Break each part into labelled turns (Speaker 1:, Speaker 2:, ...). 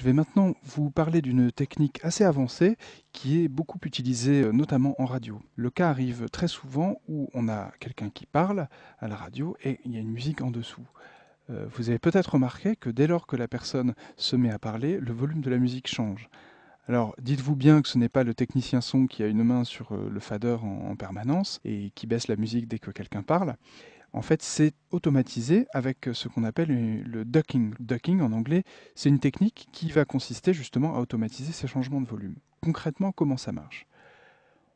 Speaker 1: Je vais maintenant vous parler d'une technique assez avancée qui est beaucoup utilisée notamment en radio. Le cas arrive très souvent où on a quelqu'un qui parle à la radio et il y a une musique en dessous. Vous avez peut-être remarqué que dès lors que la personne se met à parler, le volume de la musique change. Alors dites-vous bien que ce n'est pas le technicien son qui a une main sur le fader en permanence et qui baisse la musique dès que quelqu'un parle. En fait, c'est automatisé avec ce qu'on appelle le ducking. Ducking, en anglais, c'est une technique qui va consister justement à automatiser ces changements de volume. Concrètement, comment ça marche?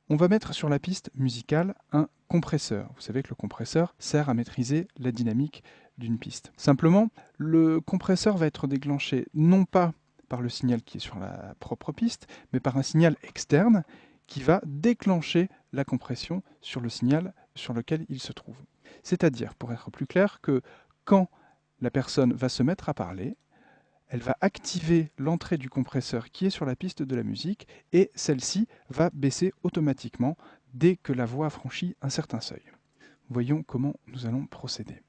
Speaker 1: On va mettre sur la piste musicale un compresseur. Vous savez que le compresseur sert à maîtriser la dynamique d'une piste. Simplement, le compresseur va être déclenché non pas par le signal qui est sur la propre piste, mais par un signal externe qui va déclencher la compression sur le signal sur lequel il se trouve. C'est-à-dire, pour être plus clair, que quand la personne va se mettre à parler, elle va activer l'entrée du compresseur qui est sur la piste de la musique et celle-ci va baisser automatiquement dès que la voix a franchi un certain seuil. Voyons comment nous allons procéder.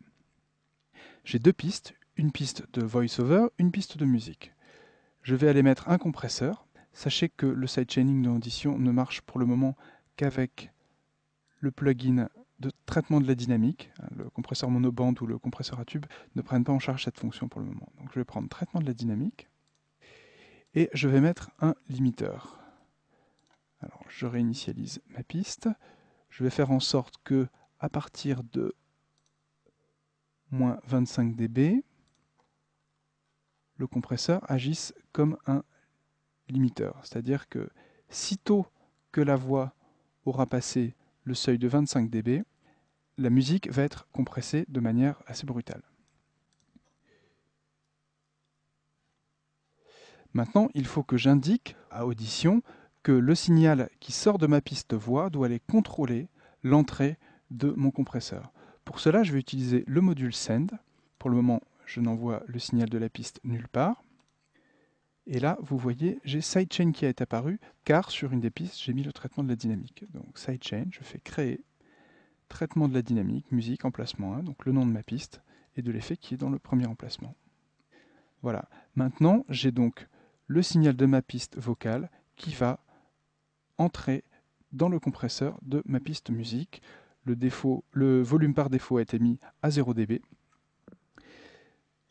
Speaker 1: J'ai deux pistes, une piste de voice-over, une piste de musique. Je vais aller mettre un compresseur. Sachez que le sidechaining de l'audition ne marche pour le moment qu'avec le plugin de traitement de la dynamique. Le compresseur monoband ou le compresseur à tube ne prennent pas en charge cette fonction pour le moment. Donc je vais prendre traitement de la dynamique et je vais mettre un limiteur. Alors je réinitialise ma piste. Je vais faire en sorte que à partir de moins 25 dB, le compresseur agisse comme un limiteur. C'est-à-dire que sitôt que la voix aura passé le seuil de 25 dB, la musique va être compressée de manière assez brutale. Maintenant, il faut que j'indique à audition que le signal qui sort de ma piste voix doit aller contrôler l'entrée de mon compresseur. Pour cela, je vais utiliser le module Send. Pour le moment, je n'envoie le signal de la piste nulle part. Et là, vous voyez, j'ai Sidechain qui est apparu, car sur une des pistes, j'ai mis le traitement de la dynamique. Donc Sidechain, je fais créer traitement de la dynamique, musique, emplacement 1, donc le nom de ma piste, et de l'effet qui est dans le premier emplacement. Voilà. Maintenant, j'ai donc le signal de ma piste vocale qui va entrer dans le compresseur de ma piste musique. Le volume par défaut a été mis à 0 dB.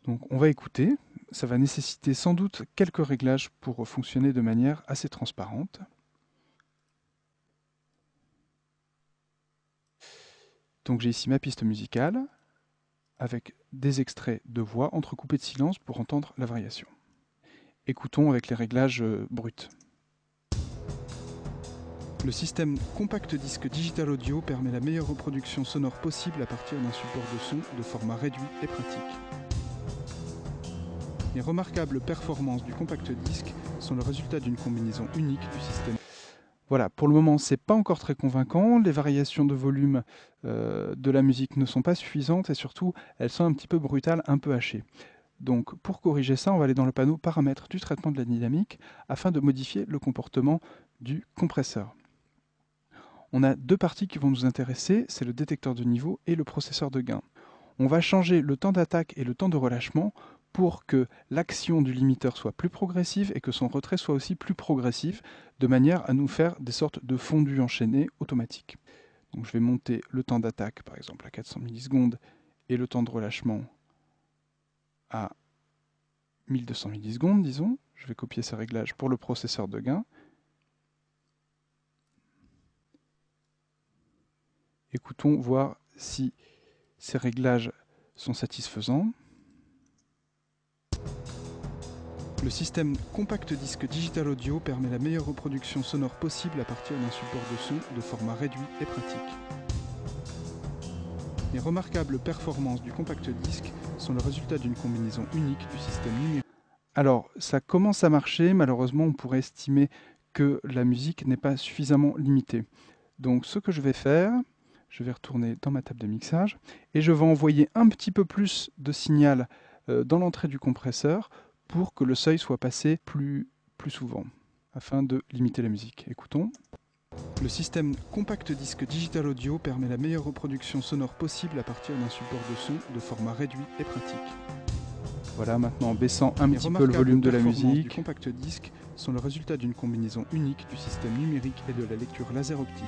Speaker 1: Donc on va écouter. Ça va nécessiter sans doute quelques réglages pour fonctionner de manière assez transparente. Donc j'ai ici ma piste musicale avec des extraits de voix entrecoupés de silence pour entendre la variation. Écoutons avec les réglages bruts. Le système Compact Disc Digital Audio permet la meilleure reproduction sonore possible à partir d'un support de son de format réduit et pratique. Les remarquables performances du Compact Disc sont le résultat d'une combinaison unique du système. Voilà, pour le moment, c'est pas encore très convaincant. Les variations de volume de la musique ne sont pas suffisantes et surtout, elles sont un petit peu brutales, un peu hachées. Donc, pour corriger ça, on va aller dans le panneau Paramètres du traitement de la dynamique afin de modifier le comportement du compresseur. On a deux parties qui vont nous intéresser, c'est le détecteur de niveau et le processeur de gain. On va changer le temps d'attaque et le temps de relâchement pour que l'action du limiteur soit plus progressive et que son retrait soit aussi plus progressif, de manière à nous faire des sortes de fondus enchaînés automatiques. Donc je vais monter le temps d'attaque par exemple à 400 millisecondes et le temps de relâchement à 1200 millisecondes, disons. Je vais copier ces réglages pour le processeur de gain. Écoutons voir si ces réglages sont satisfaisants. Le système Compact Disc Digital Audio permet la meilleure reproduction sonore possible à partir d'un support de son de format réduit et pratique. Les remarquables performances du Compact Disc sont le résultat d'une combinaison unique du système numérique. Alors, ça commence à marcher, malheureusement on pourrait estimer que la musique n'est pas suffisamment limitée. Donc ce que je vais faire, je vais retourner dans ma table de mixage et je vais envoyer un petit peu plus de signal dans l'entrée du compresseur pour que le seuil soit passé plus souvent, afin de limiter la musique. Écoutons. Le système Compact Disc Digital Audio permet la meilleure reproduction sonore possible à partir d'un support de son de format réduit et pratique. Voilà, maintenant en baissant un petit peu le volume de la musique. Les compact disques sont le résultat d'une combinaison unique du système numérique et de la lecture laser optique.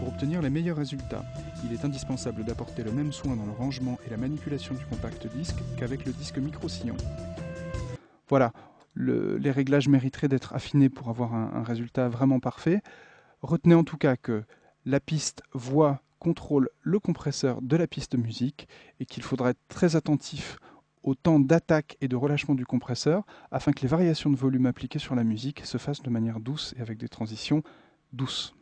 Speaker 1: Pour obtenir les meilleurs résultats, il est indispensable d'apporter le même soin dans le rangement et la manipulation du compact disque qu'avec le disque micro-sillon. Voilà, les réglages mériteraient d'être affinés pour avoir un résultat vraiment parfait. Retenez en tout cas que la piste voix contrôle le compresseur de la piste musique et qu'il faudra être très attentif au temps d'attaque et de relâchement du compresseur afin que les variations de volume appliquées sur la musique se fassent de manière douce et avec des transitions douces.